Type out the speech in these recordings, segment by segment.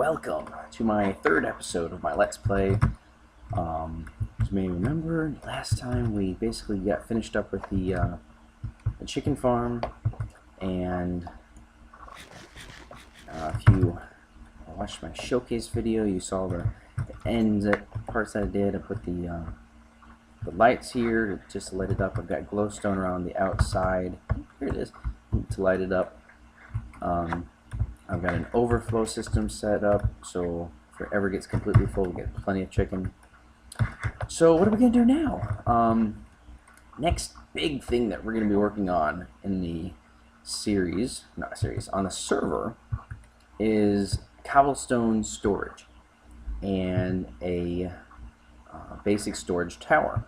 welcome to my third episode of my Let's Play. As you may remember, last time we basically got finished up with the chicken farm, and if you watched my showcase video, you saw the parts that I did. I put the lights here just to light it up. I've got glowstone around the outside. Here it is, to light it up. I've got an overflow system set up, so if it ever gets completely full, we get plenty of chicken. So what are we going to do now? Next big thing that we're going to be working on in the on the server, is cobblestone storage and a basic storage tower.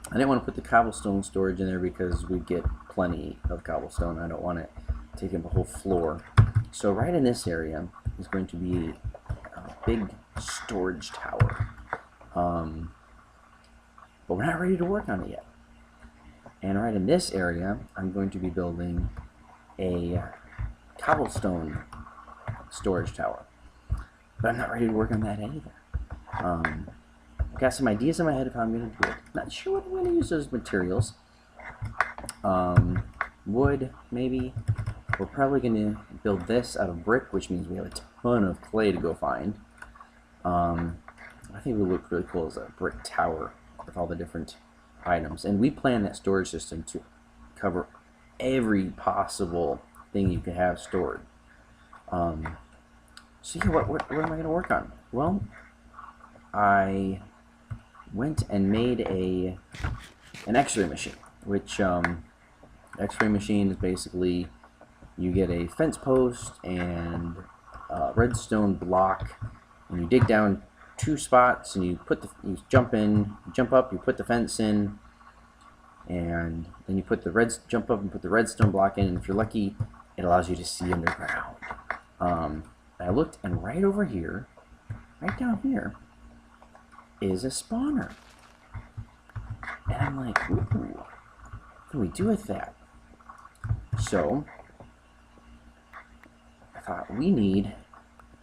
I didn't want to put the cobblestone storage in there because we get plenty of cobblestone. I don't want it taking up the whole floor. So right in this area is going to be a big storage tower. But we're not ready to work on it yet. And right in this area, I'm going to be building a cobblestone storage tower. But I'm not ready to work on that either. I've got some ideas in my head of how I'm going to do it. Not sure what I'm going to use as materials. Wood, maybe. We're probably going to build this out of brick, which means we have a ton of clay to go find. I think it would look really cool as a brick tower with all the different items. And we plan that storage system to cover every possible thing you could have stored. So yeah, what am I going to work on? Well, I went and made an X-ray machine, which X-ray machine is basically, you get a fence post and a redstone block, and you dig down 2 spots, and you jump up, you put the fence in, and then you put the jump up and put the redstone block in, and if you're lucky, it allows you to see underground. I looked, and right over here, right down here, is a spawner. And I'm like, ooh, what can we do with that? So I thought, we need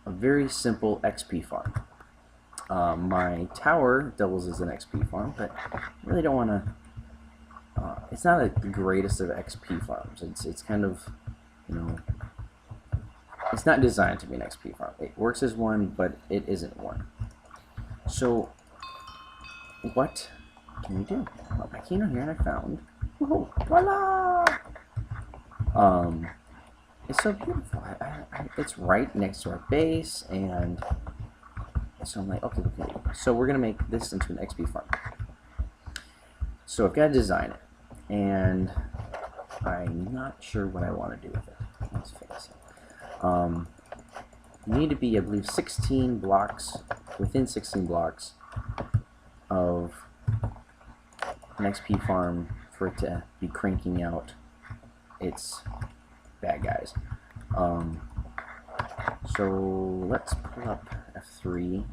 a very simple XP farm. My tower doubles as an XP farm, but I really don't want to. It's not the greatest of XP farms. It's kind of, it's not designed to be an XP farm. It works as one, but it isn't one. So what can we do? Well, I came in here and I found, whoa, voila! It's so beautiful. It's right next to our base, and so I'm like, okay, so we're gonna make this into an XP farm. So I've got to design it, and I'm not sure what I want to do with it. Let's face it. You need to be, I believe, 16 blocks, within 16 blocks of an XP farm for it to be cranking out its bad guys. So let's pull up F3,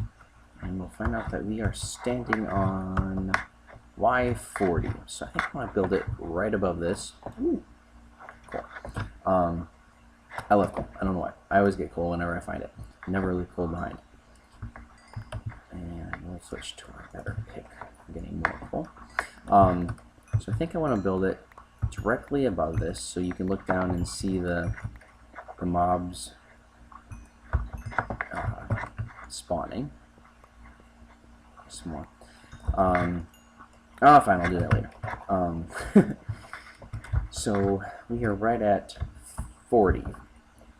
and we'll find out that we are standing on Y40. So I think I want to build it right above this. Ooh, cool. I love coal. I don't know why. I always get coal whenever I find it. Never really coal behind. And we'll switch to our better pick. I'm getting more coal. So I think I want to build it directly above this, so you can look down and see the mobs spawning. Some more. Oh, fine, I'll do that later. So we are right at 40,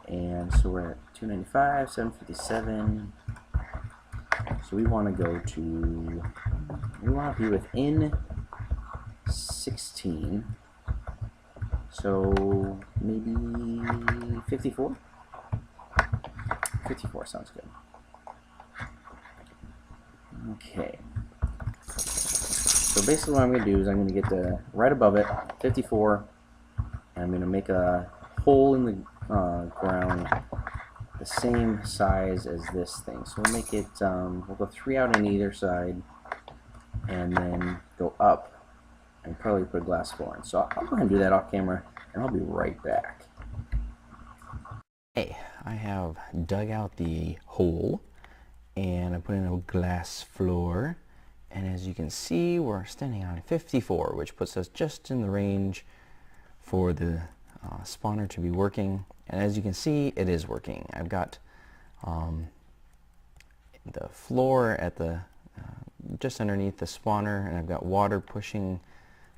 and so we're at 295, 757. So we want to go to, we want to be within 16. So maybe 54? 54 sounds good. Okay. So basically what I'm going to do is I'm going to get to right above it, 54, and I'm going to make a hole in the ground the same size as this thing. So we'll make it, we'll go 3 out on either side, and then go up, and probably put a glass floor in. So I'll go ahead and do that off camera, and I'll be right back. Hey, I have dug out the hole and I put in a glass floor, and as you can see we're standing on 54, which puts us just in the range for the spawner to be working. And as you can see, it is working. I've got the floor at the just underneath the spawner, and I've got water pushing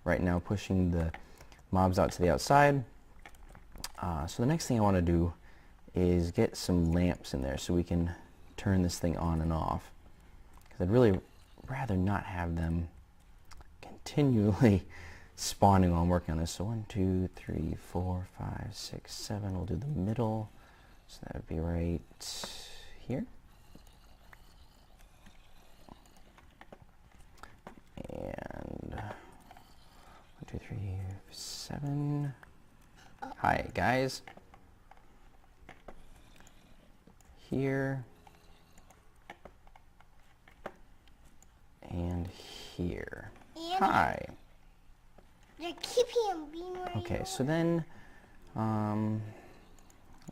right now, pushing the mobs out to the outside. So the next thing I want to do is get some lamps in there so we can turn this thing on and off, because I'd really rather not have them continually spawning while I'm working on this. So 1, 2, 3, 4, 5, 6, 7. We'll do the middle, so that would be right here. And 1, 2, 3, 7. Hi guys. Here and here. And Hi. they're keeping him being where you Okay, are. so then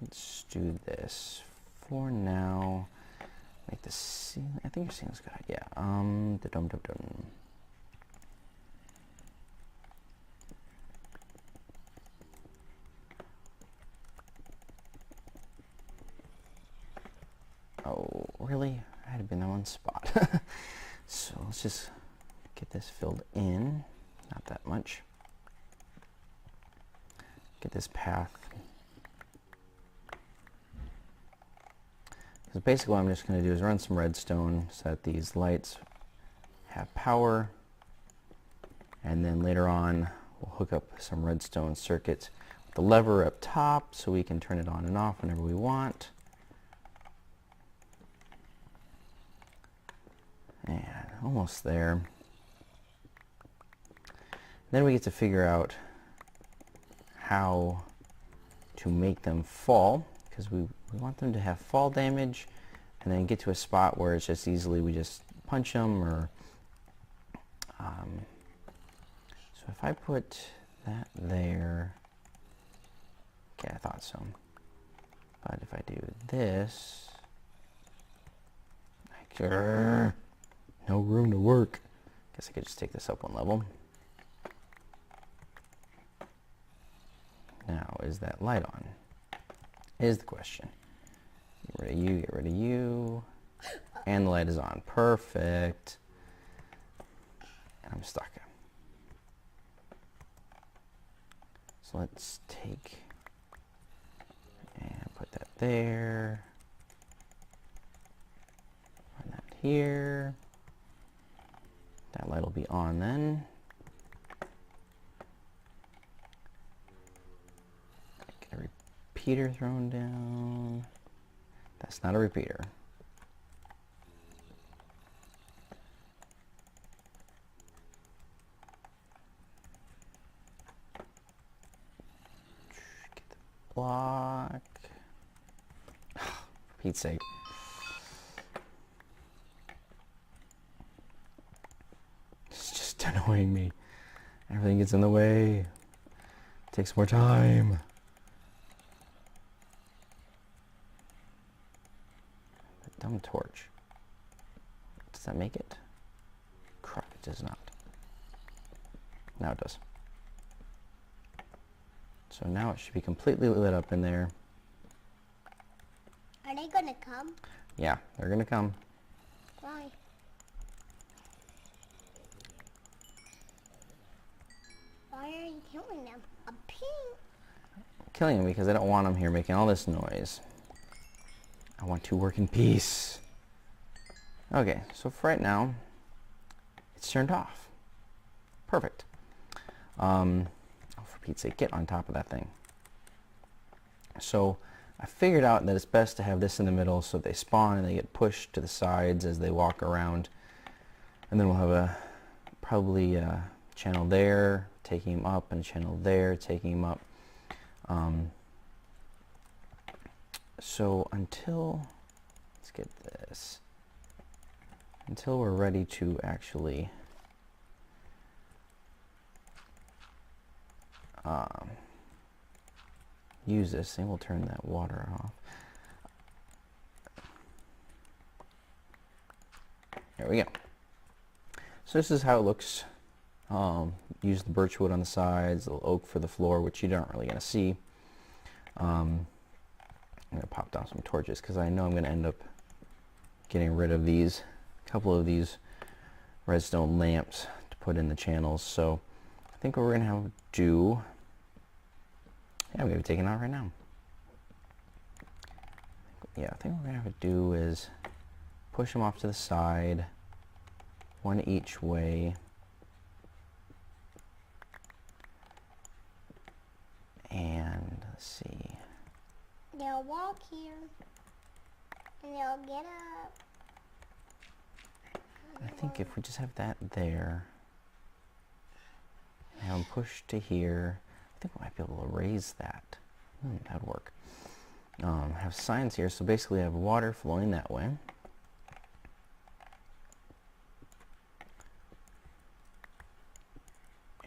let's do this for now. Make the ceiling. I think your ceiling's good. Yeah. Da-dum-dum-dum. Oh, really? I had to be in that one spot. So let's just get this filled in. Not that much. Get this path. So basically what I'm just going to do is run some redstone so that these lights have power. And then later on we'll hook up some redstone circuits with the lever up top so we can turn it on and off whenever we want. And almost there. Then we get to figure out how to make them fall, because we want them to have fall damage, and then get to a spot where it's just easily we just punch them. Or so if I put that there, okay, I thought so. But if I do this, no room to work. Guess I could just take this up one level. Now, is that light on? Is the question. Get rid of you, get rid of you. And the light is on. Perfect. And I'm stuck. So let's take and put that there. Put that here. That light will be on then. Get a repeater thrown down. That's not a repeater. Get the block. For Pete's sake. It's just annoying me. Everything gets in the way. Takes more time. The dumb torch. Does that make it? Crap, it does not. Now it does. So now it should be completely lit up in there. Are they gonna come? Yeah, they're gonna come. Why? Why are you killing them? A pink. Killing them because I don't want them here making all this noise. I want to work in peace. Okay, so for right now, it's turned off. Perfect. Oh, for Pete's sake, get on top of that thing. So I figured out that it's best to have this in the middle so they spawn and they get pushed to the sides as they walk around. And then we'll have probably a channel there taking him up and a channel there taking him up. So until, let's get this, until we're ready to actually use this thing, we'll turn that water off. There we go. So this is how it looks. Use the birch wood on the sides, a little oak for the floor, which you aren't really going to see. I'm going to pop down some torches because I know I'm going to end up getting rid of these, a couple of these redstone lamps to put in the channels. So I think what we're going to have to do, yeah, I'm going to be taking it out right now. Yeah, I think what we're going to have to do is push them off to the side, one each way. And let's see. They'll walk here, and they'll get up. I think if we just have that there, and have them push to here, I think we might be able to raise that. That'd work. Have signs here, so basically I have water flowing that way.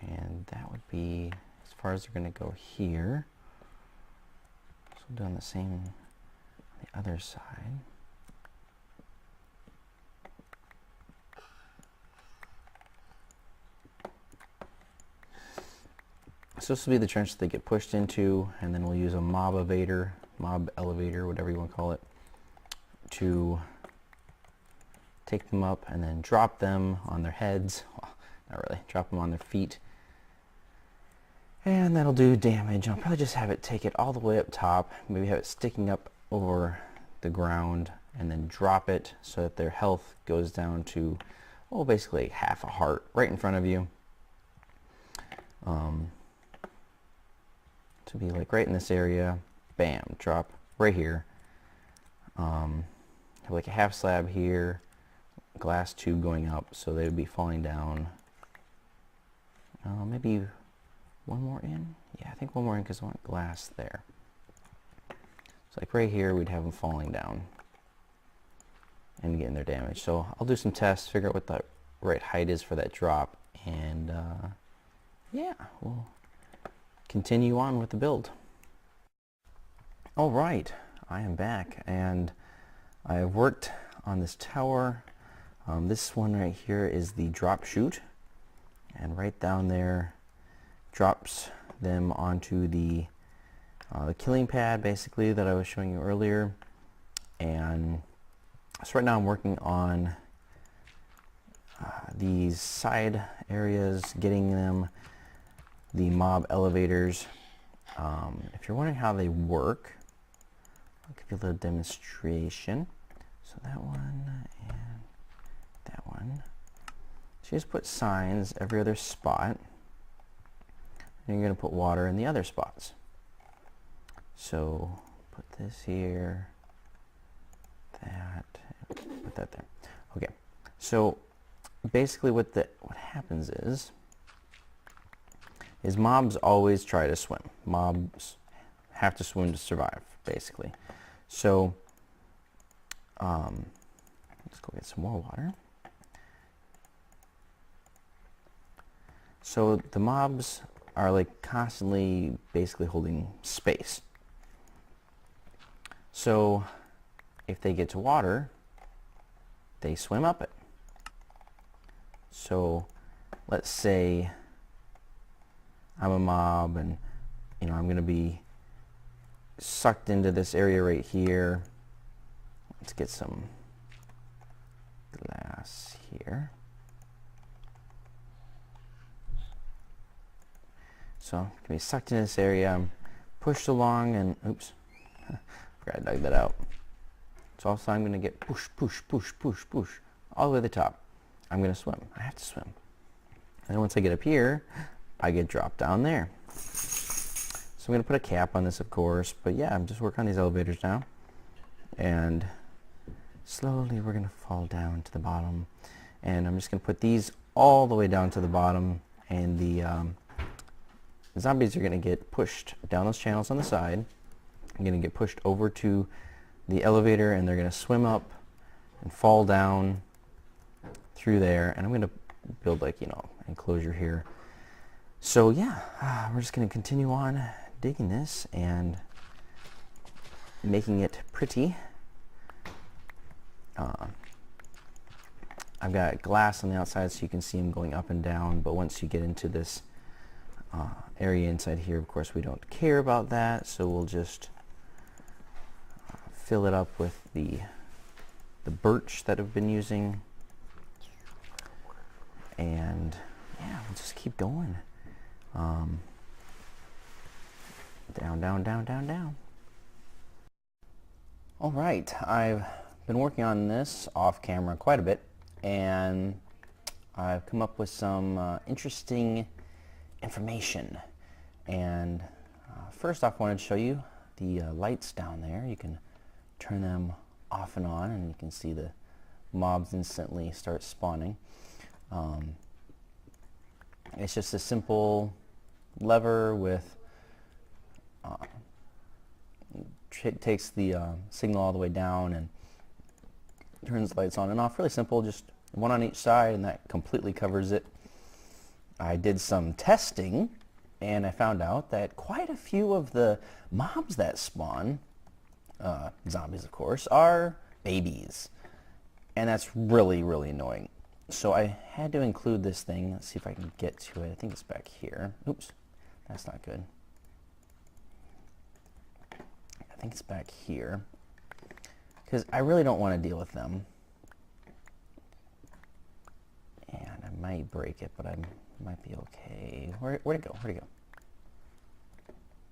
And that would be as far as they're going to go here. So we'll do on the same on the other side. So this will be the trench that they get pushed into, and then we'll use a mob elevator, whatever you want to call it, to take them up and then drop them on their heads. Well, not really, drop them on their feet. And that'll do damage. I'll probably just have it take it all the way up top, maybe have it sticking up over the ground, and then drop it so that their health goes down to, well, basically half a heart right in front of you. To be like right in this area, bam, drop right here. Have like a half slab here, glass tube going up, so they would be falling down. Maybe one more in? Yeah, I think one more in because I want glass there. So like right here, we'd have them falling down and getting their damage. So I'll do some tests, figure out what the right height is for that drop, and yeah, we'll continue on with the build. All right, I am back, and I've worked on this tower. This one right here is the drop chute, and right down there drops them onto the killing pad, basically, that I was showing you earlier. And so right now I'm working on these side areas, getting them the mob elevators. If you're wondering how they work, I'll give you a little demonstration. So that one and that one. So you just put signs every other spot, and you're going to put water in the other spots. So put this here, that, put that there. Okay, so basically what happens is mobs always try to swim. Mobs have to swim to survive, basically. So let's go get some more water. So the mobs are like constantly basically holding space. So if they get to water, they swim up it. So let's say I'm a mob, and I'm going to be sucked into this area right here. Let's get some glass here. So I'm going to be sucked into this area. I'm pushed along, and oops, forgot I dug that out. So also I'm going to get push, push, push, push, push all the way to the top. I'm going to swim. I have to swim. And then once I get up here, I get dropped down there. So I'm going to put a cap on this, of course, but yeah, I'm just working on these elevators now. And slowly we're going to fall down to the bottom. And I'm just going to put these all the way down to the bottom, and the zombies are going to get pushed down those channels on the side. I'm going to get pushed over to the elevator, and they're going to swim up and fall down through there. And I'm going to build like, enclosure here. So yeah, we're just going to continue on digging this and making it pretty. I've got glass on the outside so you can see them going up and down, but once you get into this area inside here, of course we don't care about that, so we'll just fill it up with the birch that I've been using, and yeah, we'll just keep going. Down, down, down, down, down. All right, I've been working on this off camera quite a bit, and I've come up with some interesting information. And first off, I wanted to show you the lights down there. You can turn them off and on, and you can see the mobs instantly start spawning. It's just a simple lever with takes the signal all the way down and turns the lights on and off. Really simple, just one on each side, and that completely covers it. I did some testing, and I found out that quite a few of the mobs that spawn, zombies of course, are babies, and that's really, really annoying. So I had to include this thing. Let's see if I can get to it. I think it's back here. Oops, that's not good. I think it's back here, because I really don't want to deal with them. And I might break it, but I might be okay. Where'd it go? Where'd it go?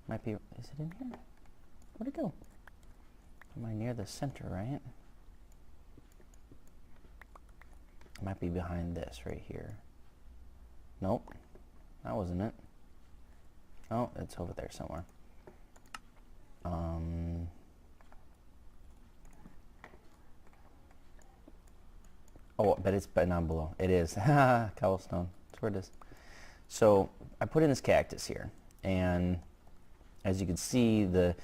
Might be, is it in here? Where'd it go? Am I near the center, right? It might be behind this right here. Nope, that wasn't it. Oh, it's over there somewhere. Oh, but it's down below. It is. Cobblestone. That's where it is. So I put in this cactus here, and as you can see, the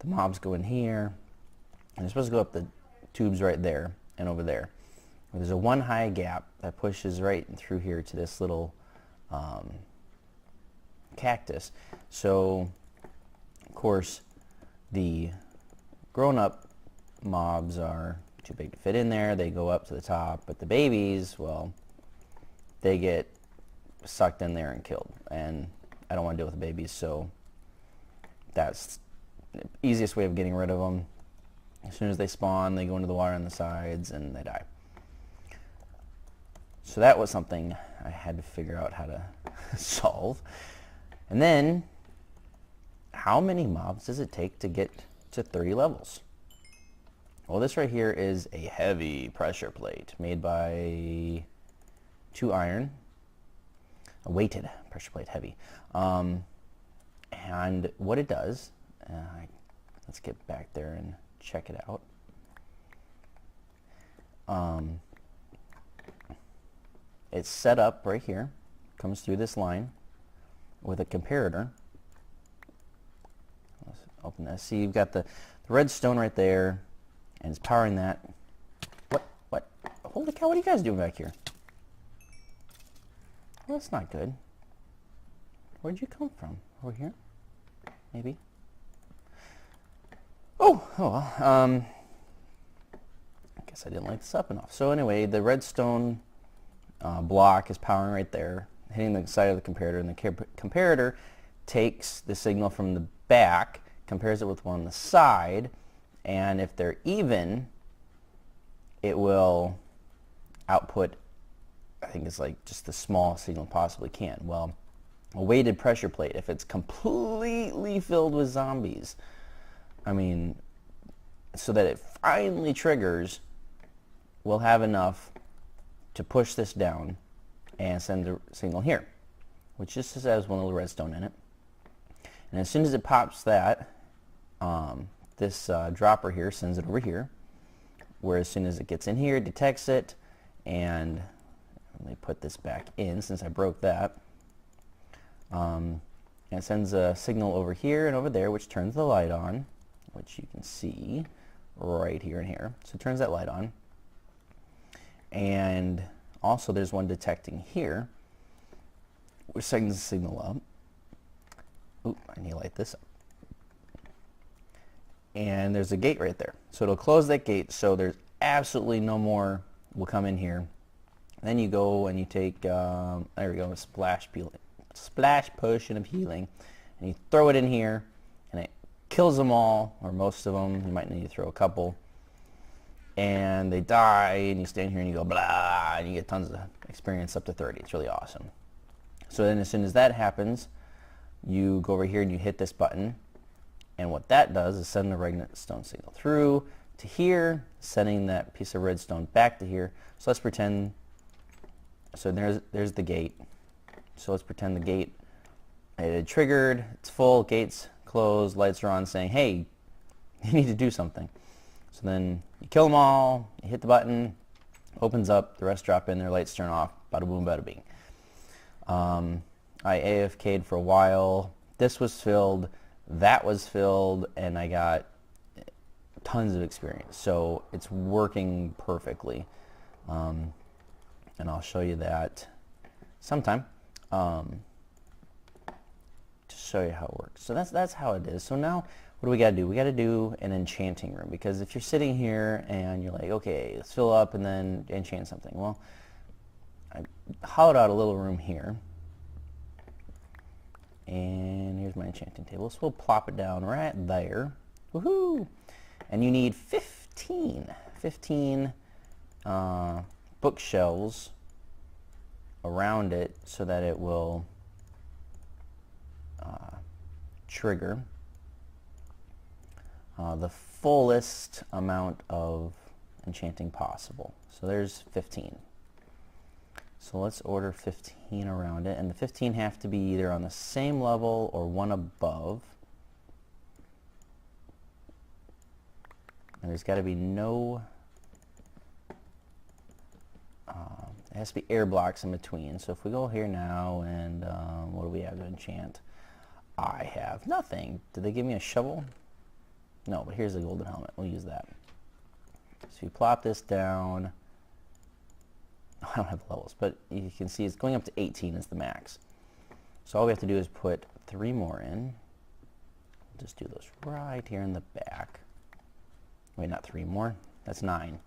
mobs go in here, and they're supposed to go up the tubes right there and over there. There's a one high gap that pushes right through here to this little cactus. So, of course, the grown-up mobs are too big to fit in there. They go up to the top, but the babies, well, they get sucked in there and killed. And I don't want to deal with the babies, so that's the easiest way of getting rid of them. As soon as they spawn, they go into the water on the sides and they die. So that was something I had to figure out how to solve. And then, how many mobs does it take to get to 30 levels? Well, this right here is a heavy pressure plate made by 2 iron, a weighted pressure plate, heavy. And what it does, let's get back there and check it out. It's set up right here, comes through this line with a comparator. Let's open this. See, you've got the red stone right there, and it's powering that. What? Holy cow, what are you guys doing back here? Well, that's not good. Where'd you come from? Over here? Maybe? Oh well, I guess I didn't light this up enough. So anyway, the redstone block is powering right there, hitting the side of the comparator, and the comparator takes the signal from the back, compares it with one on the side, and if they're even, it will output, I think it's like just the smallest signal possibly can. Well, a weighted pressure plate, if it's completely filled with zombies, I mean, so that it finally triggers, we'll have enough to push this down and send the signal here, which just has one little redstone in it. And as soon as it pops that, this dropper here sends it over here, where as soon as it gets in here, it detects it, and let me put this back in since I broke that. And it sends a signal over here and over there, which turns the light on, which you can see right here and here. So it turns that light on. And also there's one detecting here, which sends the signal up. Oop, I need to light this up. And there's a gate right there. So it'll close that gate, so there's absolutely no more will come in here Then you go and you take, there we go, a splash potion of healing, and you throw it in here, and it kills them all, or most of them. You might need to throw a couple, and they die, and you stand here and you go blah, and you get tons of experience, up to 30. It's really awesome. So then as soon as that happens, you go over here and you hit this button, and what that does is send the redstone signal through to here, sending that piece of redstone back to here. So let's pretend, so there's the gate. So let's pretend the gate, it had triggered, it's full, gates closed, lights are on saying, hey, you need to do something. So then you kill them all, you hit the button, opens up, the rest drop in, their lights turn off, bada boom, bada bing. I AFK'd for a while. This was filled, that was filled, and I got tons of experience. So it's working perfectly. And I'll show you that sometime. To show you how it works. So that's how it is. So now what do we got to do? We got to do an enchanting room, because if you're sitting here and you're like, okay, let's fill up and then enchant something. Well, I hollowed out a little room here. And here's my enchanting table. So we'll plop it down right there. Woohoo! And you need 15 bookshelves around it so that it will trigger the fullest amount of enchanting possible. So there's 15. So let's order 15 around it, and the 15 have to be either on the same level or one above. And there's got to be no, it has to be air blocks in between. So if we go here now and what do we have to enchant? I have nothing. Did they give me a shovel? No, but here's the golden helmet. We'll use that. So you plop this down. I don't have the levels, but you can see it's going up to 18 is the max. So all we have to do is put 3 more in. Just do those right here in the back. Wait, not 3 more. That's 9.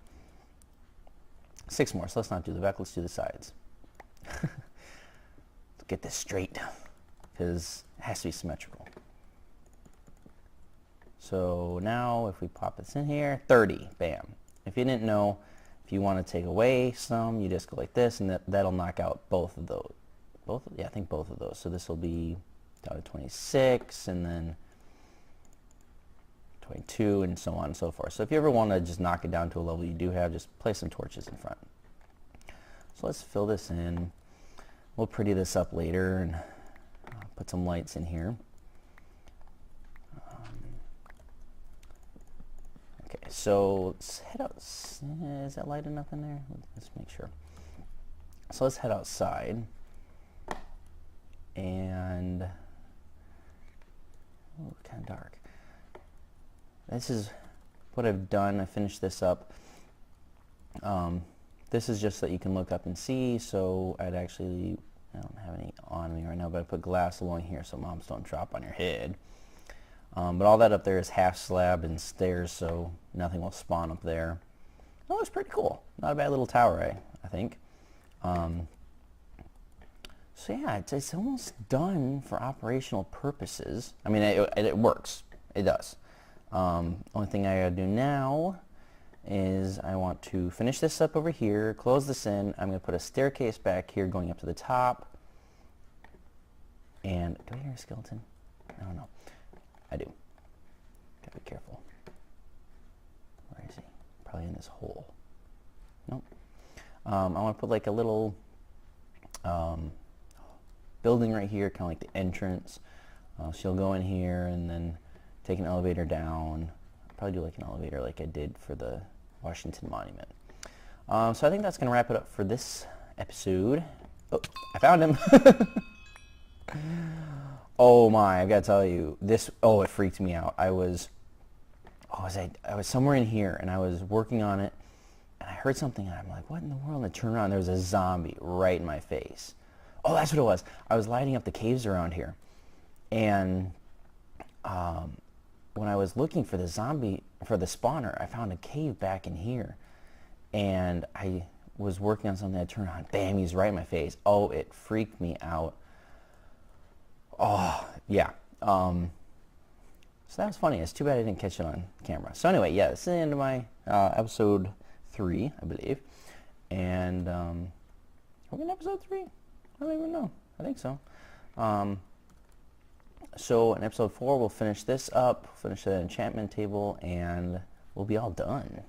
6 more. So let's not do the back. Let's do the sides. Let's get this straight, because it has to be symmetrical. So now if we pop this in here, 30. Bam. If you didn't know, if you want to take away some, you just go like this, and that'll knock out both of those. Yeah, I think both of those. So this will be down to 26, and then 22, and so on and so forth. So if you ever want to just knock it down to a level you do have, just place some torches in front. So let's fill this in. We'll pretty this up later and put some lights in here. Okay, so let's head out. Is that light enough in there? Let's make sure. So let's head outside. And kind of dark. This is what I've done. I finished this up. This is just so that you can look up and see. So I don't have any on me right now, but I put glass along here so mobs don't drop on your head. But all that up there is half slab and stairs, so nothing will spawn up there. Oh, it's pretty cool. Not a bad little tower, I think. So yeah, it's almost done for operational purposes. I mean, it works. It does. Only thing I gotta do now is I want to finish this up over here, close this in. I'm gonna put a staircase back here going up to the top. And do I hear a skeleton? I don't know. I do. Gotta be careful. Where is he? Probably in this hole. Nope. I want to put like a little building right here, kind of like the entrance. She'll go in here and then take an elevator down. I'll probably do like an elevator like I did for the Washington Monument. So I think that's going to wrap it up for this episode. Oh, I found him. Oh my, I've got to tell you, it freaked me out. I was somewhere in here and I was working on it and I heard something and I'm like, what in the world? And I turned around, there was a zombie right in my face. Oh, that's what it was. I was lighting up the caves around here. And when I was looking for the spawner, I found a cave back in here. And I was working on something, I turned on, bam, he's right in my face. Oh, it freaked me out. Oh, yeah. So that was funny. It's too bad I didn't catch it on camera. So anyway, yeah, this is the end of my episode 3, I believe. And are we in episode 3? I don't even know. I think so. So in episode 4, we'll finish this up, finish the enchantment table, and we'll be all done.